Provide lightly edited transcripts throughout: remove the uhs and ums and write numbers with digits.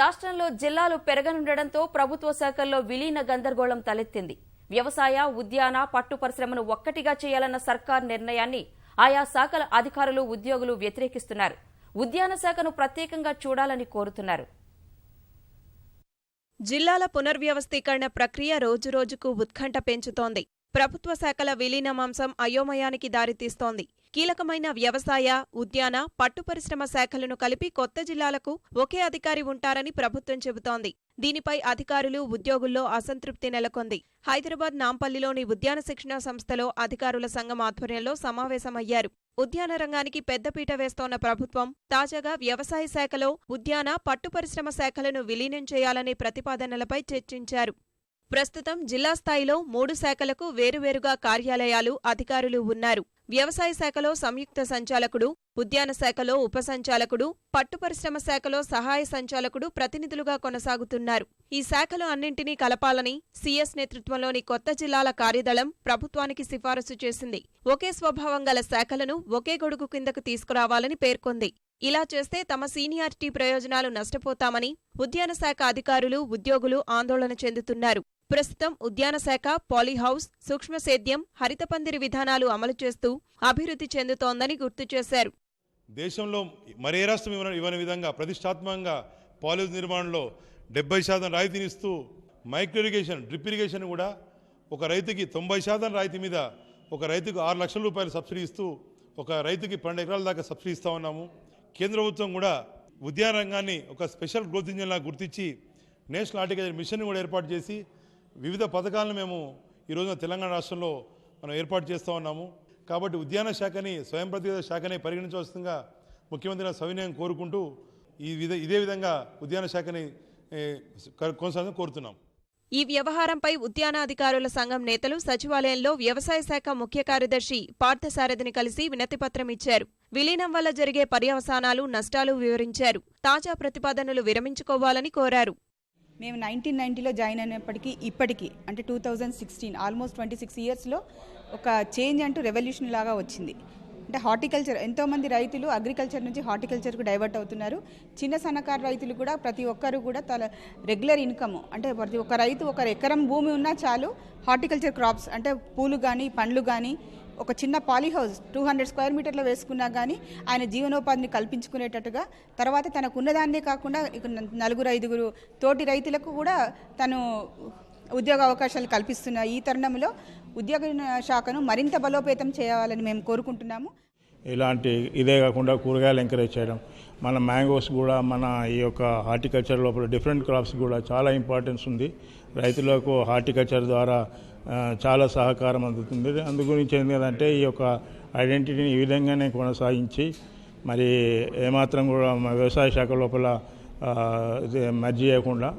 రాష్ట్రంలో జిల్లాలు పెరగనుండడంతో ప్రభుత్వ శాఖల్లో విలీన గందరగోళం తలెత్తింది. వ్యవసాయ, ఉద్యాన, పట్టు పరిశ్రమను ఒక్కటిగా చేయాలన్న సర్కార్ నిర్ణయాన్ని ఆయా శాఖల అధికారులు, ఉద్యోగులు వ్యతిరేకిస్తున్నారు. ఉద్యాన శాఖను ప్రత్యేకంగా చూడాలని కోరుతున్నారు. జిల్లాల పునర్వ్యవస్థీకరణ ప్రక్రియ రోజురోజుకు ఉత్కంఠ పెంచుతోంది. ప్రభుత్వ శాఖల విలీనమాంసం అయోమయానికి దారితీస్తోంది. కీలకమైన వ్యవసాయ, ఉద్యాన, పట్టు పరిశ్రమ శాఖలను కలిపి కొత్త జిల్లాలకు ఒకే అధికారి ఉంటారని ప్రభుత్వం చెబుతోంది. దీనిపై అధికారులు, ఉద్యోగుల్లో అసంతృప్తి నెలకొంది. హైదరాబాద్ నాంపల్లిలోని ఉద్యాన శిక్షణా సంస్థలో అధికారుల సంఘం ఆధ్వర్యంలో సమావేశమయ్యారు. ఉద్యాన రంగానికి పెద్దపీట వేస్తోన్న ప్రభుత్వం తాజాగా వ్యవసాయ శాఖలో ఉద్యాన, పట్టు పరిశ్రమ శాఖలను విలీనం చేయాలనే ప్రతిపాదనలపై చర్చించారు. ప్రస్తుతం జిల్లా స్థాయిలో 3 శాఖలకు వేరువేరుగా కార్యాలయాలు, అధికారులు ఉన్నారు. వ్యవసాయ శాఖలో సంయుక్త సంచాలకుడు, ఉద్యాన శాఖలో ఉప సంచాలకుడు, పట్టు పరిశ్రమ శాఖలో సహాయ సంచాలకుడు ప్రతినిధులుగా కొనసాగుతున్నారు. ఈ శాఖలు అన్నింటినీ కలపాలని సీఎస్ నేతృత్వంలోని కొత్త జిల్లాల కార్యదళం ప్రభుత్వానికి సిఫారసు చేసింది. ఒకే స్వభావం గల శాఖలను ఒకే గొడుగు కిందకు తీసుకురావాలని పేర్కొంది. ఇలా చేస్తే తమ సీనియారిటీ ప్రయోజనాలు నష్టపోతామని ఉద్యాన శాఖ అధికారులు, ఉద్యోగులు ఆందోళన చెందుతున్నారు. ప్రస్తుతం ఉద్యాన శాఖ పాలీహౌస్, సూక్ష్మ సేద్యం, హరిత పందిరి విధానాలు అమలు చేస్తూ అభివృద్ధి చెందుతోందని గుర్తు చేశారు. దేశంలో మరే రాష్ట్రం ఇవ్వని విధంగా ప్రతిష్టాత్మకంగా పాలీహౌస్ నిర్మాణంలో 70% రాయితీనిస్తూ మైక్రో ఇరిగేషన్, డ్రిప్ ఇరిగేషన్ కూడా ఒక రైతుకి 90% రాయితీ మీద ఒక రైతుకు 6 లక్షల రూపాయలు సబ్సిడీ ఇస్తూ ఒక రైతుకి 12 ఎకరాల దాకా సబ్సిడీ ఇస్తూ ఉన్నాము. కేంద్ర ప్రభుత్వం కూడా ఉద్యాన రంగాన్ని ఒక స్పెషల్ గ్రోత్ ఇంజిన్లా గుర్తించి నేషనల్ హార్టికల్చర్ మిషన్ కూడా ఏర్పాటు చేసి వివిధ పథకాలను మేము ఈరోజు తెలంగాణ రాష్ట్రంలో మనం ఏర్పాటు చేస్తూ ఉన్నాము. కాబట్టి ఉద్యాన శాఖని స్వయం ప్రతిపత్తి శాఖని పరిగణించవలసిందిగా ముఖ్యమంత్రి సవినయం కోరుకుంటూ ఇదే విధంగా ఉద్యాన శాఖని కొనసాగాలని కోరుతున్నాం. ఈ వ్యవహారంపై ఉద్యానాధికారుల సంఘం నేతలు సచివాలయంలో వ్యవసాయ శాఖ ముఖ్య కార్యదర్శి పార్థసారథిని కలిసి వినతిపత్రం ఇచ్చారు. విలీనం వల్ల జరిగే పర్యవసానాలు, నష్టాలు వివరించారు. తాజా ప్రతిపాదనలు విరమించుకోవాలని కోరారు. మేము 1990లో జాయిన్ అయినప్పటికీ ఇప్పటికీ అంటే 2016 ఆల్మోస్ట్ 26 ఇయర్స్లో ఒక చేంజ్ అంటూ రెవల్యూషన్ లాగా వచ్చింది. అంటే హార్టికల్చర్, ఎంతోమంది రైతులు అగ్రికల్చర్ నుంచి హార్టికల్చర్కు డైవర్ట్ అవుతున్నారు. చిన్న సన్నకారు రైతులు కూడా ప్రతి ఒక్కరు కూడా రెగ్యులర్ ఇన్కమ్, అంటే ప్రతి ఒక్క రైతు 1 ఎకరం భూమి ఉన్నా చాలు హార్టికల్చర్ క్రాప్స్ అంటే పూలు కానీ పండ్లు కానీ ఒక చిన్న పాలీహౌస్ 200 స్క్వేర్ మీటర్లో వేసుకున్నా కానీ ఆయన జీవనోపాధిని కల్పించుకునేటట్టుగా, తర్వాత తనకు ఉన్నదాన్నే కాకుండా 4-5 తోటి రైతులకు కూడా తను ఉద్యోగ అవకాశాలు కల్పిస్తున్న ఈ తరుణంలో ఉద్యోగ శాఖను మరింత బలోపేతం చేయాలని మేము కోరుకుంటున్నాము. ఇలాంటి ఇదే కాకుండా కూరగాయలు ఎంకరేజ్ చేయడం, మన మ్యాంగోస్ కూడా, మన ఈ యొక్క హార్టికల్చర్ లోపల డిఫరెంట్ క్రాప్స్ కూడా చాలా ఇంపార్టెన్స్ ఉంది. రైతులకు హార్టికల్చర్ ద్వారా చాలా సహకారం అందుతుంది. అందు గురించి ఏంటంటే ఈ యొక్క ఐడెంటిటీని ఈ విధంగానే కొనసాగించి మరి ఏమాత్రం కూడా వ్యవసాయ శాఖ లోపల మర్జీ చేయకుండా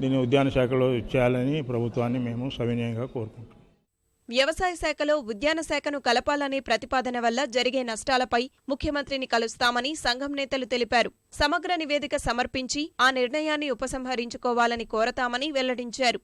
దీన్ని ఉద్యాన శాఖలో చేయాలని ప్రభుత్వాన్ని మేము సవినయంగా కోరుకుంటున్నాం. వ్యవసాయ శాఖలో ఉద్యాన శాఖను కలపాలనే ప్రతిపాదన వల్ల జరిగే నష్టాలపై ముఖ్యమంత్రిని కలుస్తామని సంఘం నేతలు తెలిపారు. సమగ్ర నివేదిక సమర్పించి ఆ నిర్ణయాన్ని ఉపసంహరించుకోవాలని కోరతామని వెల్లడించారు.